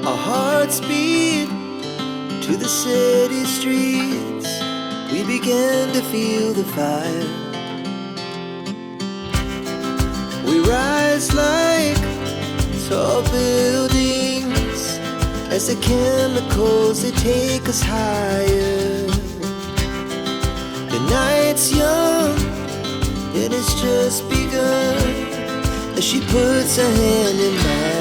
Our hearts beat to the city streets. We began to feel the fire. We rise like tall buildings as the chemicals, they take us higher. The night's young and it's just begun as she puts her hand in mine.